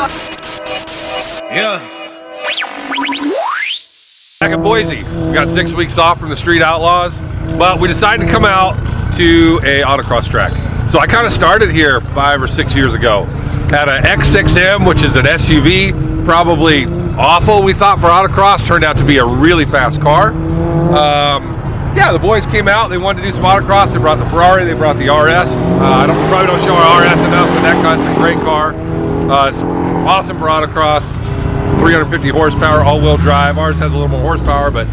Yeah. Back in Boise, we got 6 weeks off from the Street Outlaws, but we decided to come out to a autocross track. So I kind of started here 5 or 6 years ago. Had an X6M, which is an SUV, probably awful, we thought, for autocross. Turned out to be a really fast car. Yeah, the boys came out, they wanted to do some autocross. They brought the Ferrari, they brought the RS. Probably don't show our RS enough, but that guy's a great car. It's awesome for autocross. 350 horsepower, all-wheel drive. Ours has a little more horsepower, but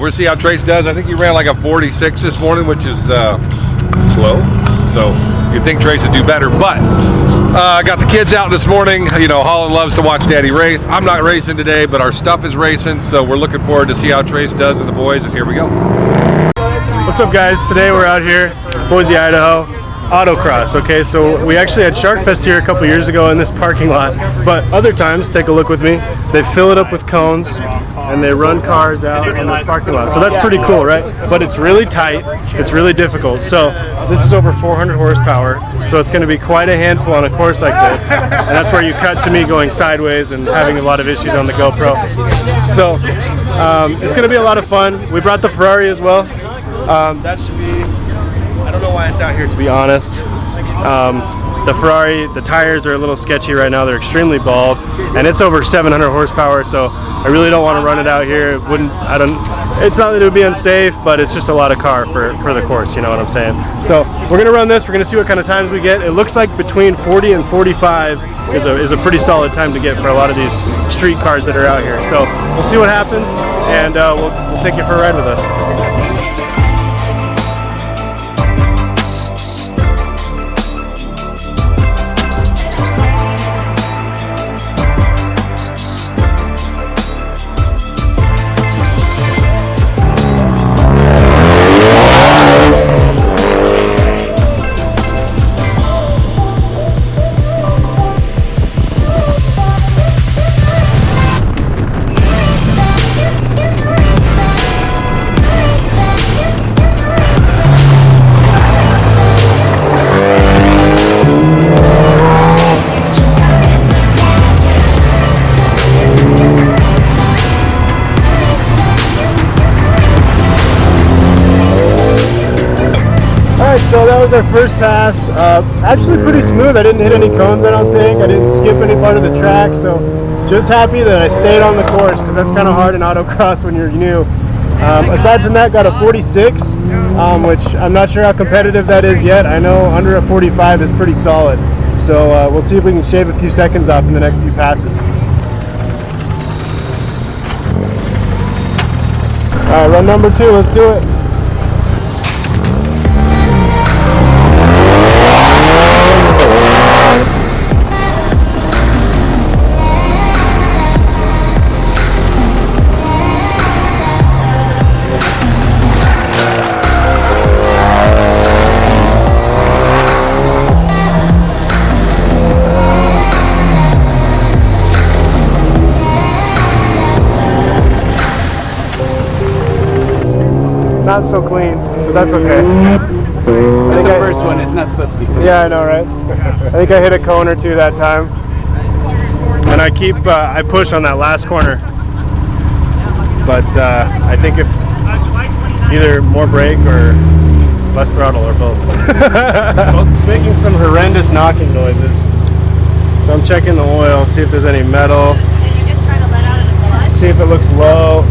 we'll see how Trace does. I think he ran like a 46 this morning, which is slow. So you'd think Trace would do better, but I got the kids out this morning. You know, Holland loves to watch Daddy race. I'm not racing today, but our stuff is racing, so we're looking forward to see how Trace does and the boys, and here we go. What's up, guys? Today we're out here, Boise, Idaho, Autocross. Okay, so we actually had Shark Fest here a couple years ago in this parking lot, but other times, take a look with me, they fill it up with cones and they run cars out in this parking lot. So that's pretty cool, right? But it's really tight, it's really difficult. So this is over 400 horsepower, so it's going to be quite a handful on a course like this, and that's where you cut to me going sideways and having a lot of issues on the GoPro. So it's going to be a lot of fun. We brought the Ferrari as well. That should be, I don't know why it's out here, to be honest. The Ferrari, the tires are a little sketchy right now. They're extremely bald, and it's over 700 horsepower, so I really don't want to run it out here. It's not that it would be unsafe, but it's just a lot of car for the course, you know what I'm saying? So we're going to run this. We're going to see what kind of times we get. It looks like between 40 and 45 is a pretty solid time to get for a lot of these street cars that are out here. So we'll see what happens, and we'll take you for a ride with us. So that was our first pass. Actually pretty smooth. I didn't hit any cones, I don't think. I didn't skip any part of the track, so just happy that I stayed on the course, because that's kind of hard in autocross when you're new. Aside from that, got a 46, which I'm not sure how competitive that is yet. I know under a 45 is pretty solid. So we'll see if we can shave a few seconds off in the next few passes. All right, run number 2, let's do it. Not so clean, but that's okay. That's the first one. It's not supposed to be clean. Yeah, I know, right? I think I hit a cone or two that time, and I push on that last corner. But I think if either more brake or less throttle or both. It's making some horrendous knocking noises. So I'm checking the oil, see if there's any metal. Did you just try to let out of the sludge? See if it looks low.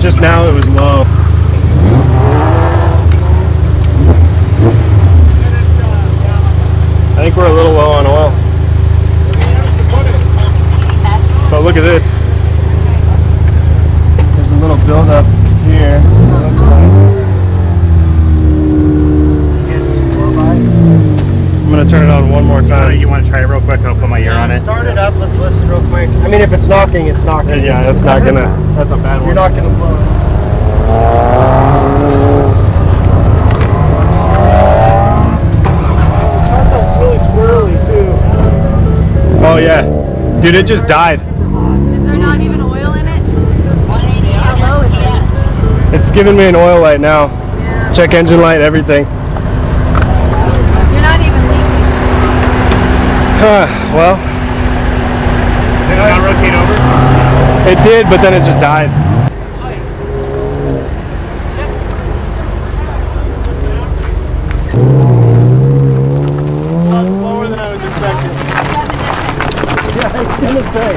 Just now it was low. I think we're a little low on oil. But look at this. There's a little buildup here, it looks like. I'm going to turn it on one more time. You want to try it real quick? I'll put my ear on it. Start it up, let's listen real quick. I mean, if it's knocking, it's knocking. Yeah, that's not gonna, that's a bad one. You're not gonna blow it. Really squirrely too. Oh yeah. Dude, it just died. Is there not even oil in it? How low is it? It's giving me an oil light now. Yeah. Check engine light, everything. You're not even leaking. Well, Did it not rotate over? it did, but then it just died. A lot slower than I was expecting. Yeah, I was gonna say.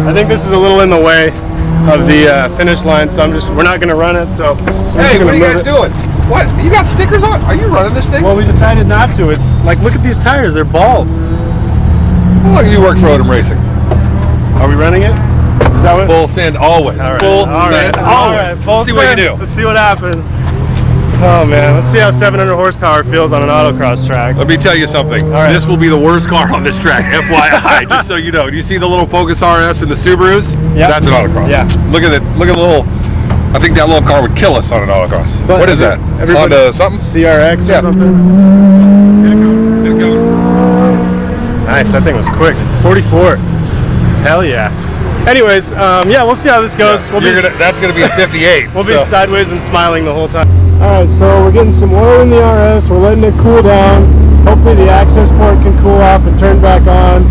I think this is a little in the way of the finish line, so we're not gonna run it. So Hey, what are you guys doing? What? You got stickers on? Are you running this thing? Well, we decided not to. It's like, look at these tires; they're bald. Well, you work for Odom Racing. Are we running it? Is that what? Full send always. All right. Full All right. send All always. right. Full See what you send. do. Let's see what happens. Oh man, let's see how 700 horsepower feels on an autocross track. Let me tell you something. right. This will be the worst car on this track, FYI. Just so you know. Do you see the little Focus RS and the Subarus? Yeah. That's an autocross. Yeah. Look at it. Look at the little. I think that little car would kill us on an autocross. But What is that? Honda something? CRX or Yeah. something? Get it going. Nice, that thing was quick. 44. Hell yeah. Anyways, yeah, we'll see how this goes. That's going to be a 58. We'll be so. sideways and smiling the whole time. All right, so we're getting some oil in the RS. We're letting it cool down. Hopefully the access port can cool off and turn back on.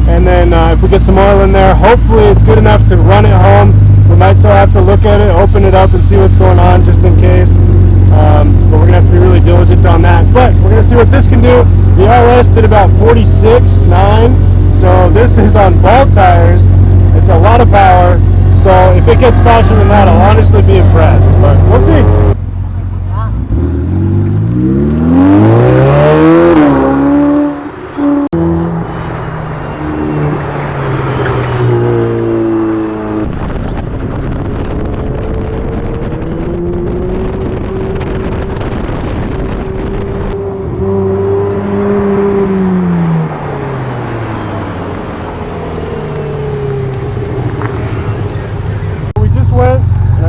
And then if we get some oil in there, hopefully it's good enough to run it home. We might still have to look at it, open it up and see what's going on just in case. But we're going to have to be really diligent on that. But we're going to see what this can do. The RS did about 46.9. So this is on bald tires. It's a lot of power. So if it gets faster than that, I'll honestly be impressed. But we'll see.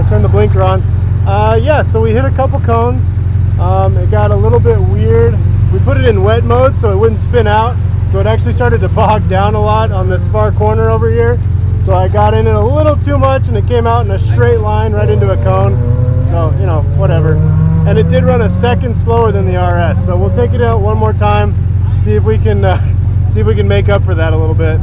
Turn the blinker on. Yeah, so we hit a couple cones. It got a little bit weird. We put it in wet mode so it wouldn't spin out. So it actually started to bog down a lot on this far corner over here. So I got in it a little too much and it came out in a straight line right into a cone. So, you know, whatever. And it did run a second slower than the RS. So we'll take it out one more time, see if we can make up for that a little bit.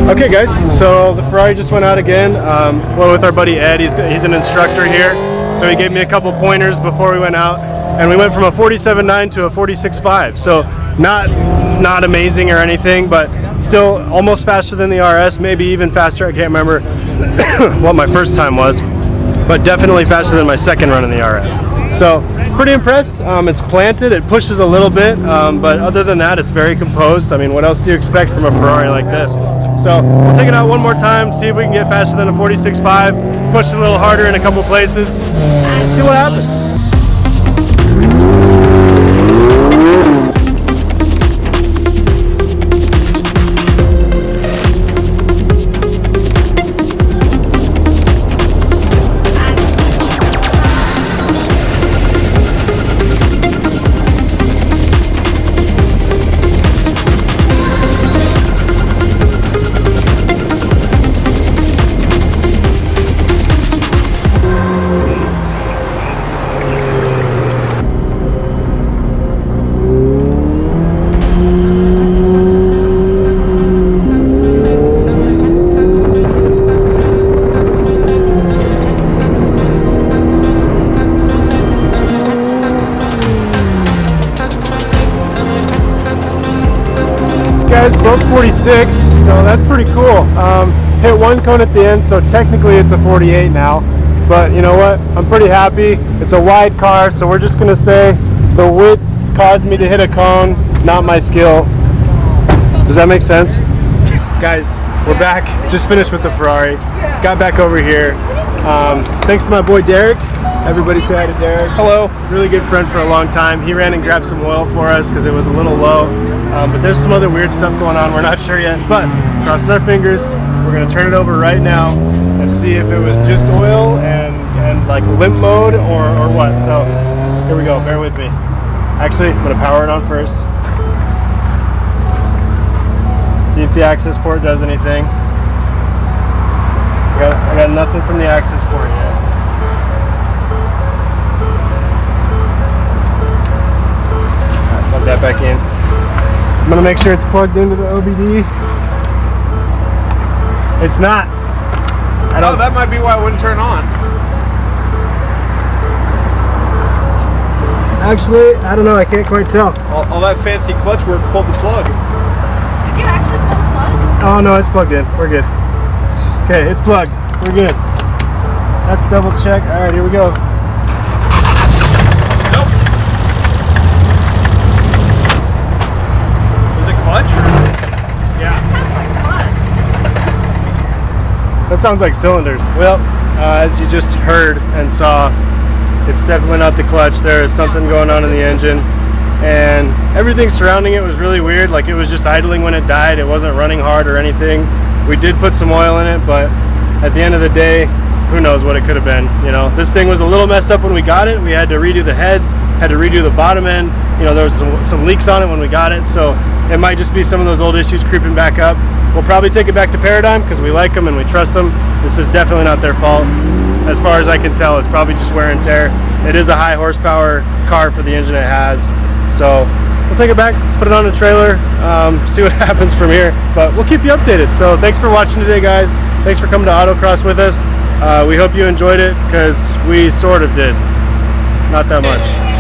Okay guys, so the Ferrari just went out again. Well, with our buddy Ed, he's an instructor here. So he gave me a couple pointers before we went out. And we went from a 47.9 to a 46.5. So not amazing or anything, but still almost faster than the RS, maybe even faster. I can't remember what my first time was, but definitely faster than my second run in the RS. So pretty impressed. It's planted, it pushes a little bit, but other than that, it's very composed. I mean, what else do you expect from a Ferrari like this? So we'll take it out one more time, see if we can get faster than a 46.5, push it a little harder in a couple places, see what happens. guys, both 46, so that's pretty cool. Hit one cone at the end, so technically it's a 48 now. But you know what? I'm pretty happy. It's a wide car, so we're just gonna say the width caused me to hit a cone, not my skill. Does that make sense? Guys, we're back. Just finished with the Ferrari. Got back over here. Thanks to my boy Derek. Everybody say hi to Derek. Hello. Really good friend for a long time. He ran and grabbed some oil for us because it was a little low. But there's some other weird stuff going on. We're not sure yet. But crossing our fingers, we're gonna turn it over right now and see if it was just oil and like limp mode or what. So here we go. Bear with me. Actually, I'm gonna power it on first. See if the access port does anything. I got nothing from the access port yet. Plug that back in. I'm gonna make sure it's plugged into the OBD. It's not. Oh, that might be why it wouldn't turn on. Actually, I don't know. I can't quite tell. All that fancy clutch work pulled the plug. Did you actually pull the plug? Oh no, it's plugged in. We're good. Okay, it's plugged. We're good. Let's double check. All right, here we go. Nope. Was it clutch? Yeah. That sounds like cylinders. Well, as you just heard and saw, it's definitely not the clutch. There is something going on in the engine, and everything surrounding it was really weird. Like, it was just idling when it died. It wasn't running hard or anything. We did put some oil in it, but at the end of the day, who knows what it could have been. You know, this thing was a little messed up when we got it. We had to redo the heads, had to redo the bottom end. You know, there was some leaks on it when we got it, so it might just be some of those old issues creeping back up. We'll probably take it back to Paradigm because we like them and we trust them. This is definitely not their fault. As far as I can tell, it's probably just wear and tear. It is a high horsepower car for the engine it has, so we'll take it back, put it on a trailer, see what happens from here. But we'll keep you updated. So thanks for watching today, guys. Thanks for coming to Autocross with us. We hope you enjoyed it because we sort of did. Not that much.